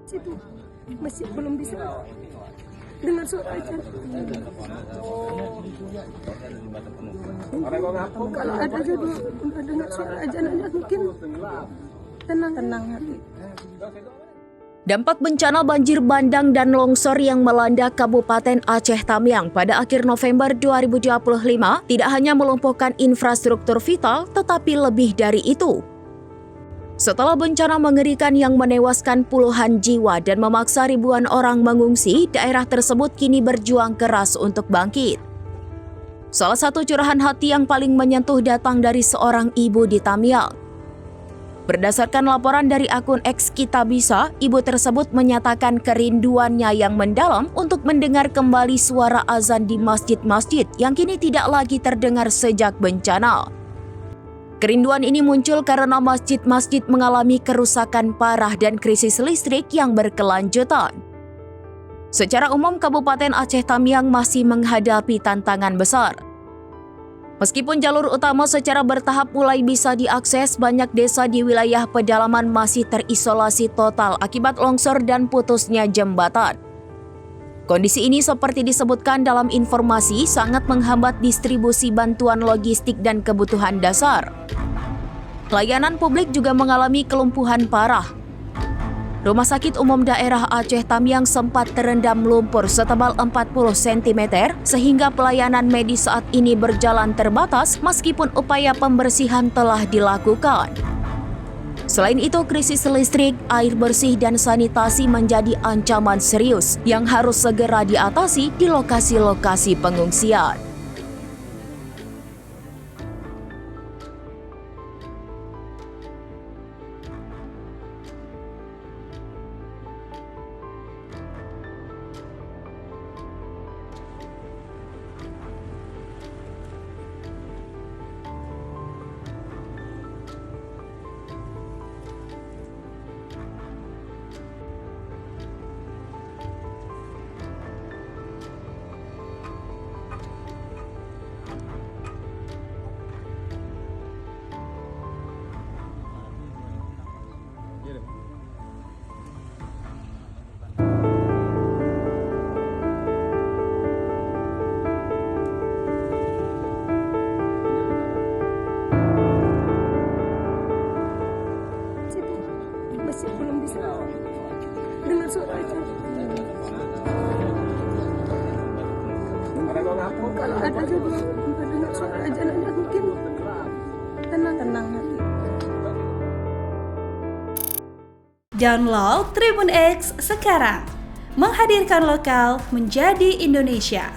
Situ masih belum bisa dengar suara aja. Kalau ada jodoh nggak dengar suara aja mungkin tenang hati. Dampak bencana banjir bandang dan longsor yang melanda Kabupaten Aceh Tamiang pada akhir November 2025 tidak hanya melumpuhkan infrastruktur vital, tetapi lebih dari itu. Setelah bencana mengerikan yang menewaskan puluhan jiwa dan memaksa ribuan orang mengungsi, daerah tersebut kini berjuang keras untuk bangkit. Salah satu curahan hati yang paling menyentuh datang dari seorang ibu di Tamiang. Berdasarkan laporan dari akun X Kita Bisa, ibu tersebut menyatakan kerinduannya yang mendalam untuk mendengar kembali suara azan di masjid-masjid yang kini tidak lagi terdengar sejak bencana. Kerinduan ini muncul karena masjid-masjid mengalami kerusakan parah dan krisis listrik yang berkelanjutan. Secara umum, Kabupaten Aceh Tamiang masih menghadapi tantangan besar. Meskipun jalur utama secara bertahap mulai bisa diakses, banyak desa di wilayah pedalaman masih terisolasi total akibat longsor dan putusnya jembatan. Kondisi ini seperti disebutkan dalam informasi sangat menghambat distribusi bantuan logistik dan kebutuhan dasar. Pelayanan publik juga mengalami kelumpuhan parah. Rumah Sakit Umum Daerah Aceh Tamiang sempat terendam lumpur setebal 40 cm sehingga pelayanan medis saat ini berjalan terbatas meskipun upaya pembersihan telah dilakukan. Selain itu, krisis listrik, air bersih, dan sanitasi menjadi ancaman serius yang harus segera diatasi di lokasi-lokasi pengungsian. Masih belum bisa dengar suara aja. Kalau ada jodoh nggak dengar suara aja mungkin tenang hati. Download Tribun X sekarang, menghadirkan lokal menjadi Indonesia.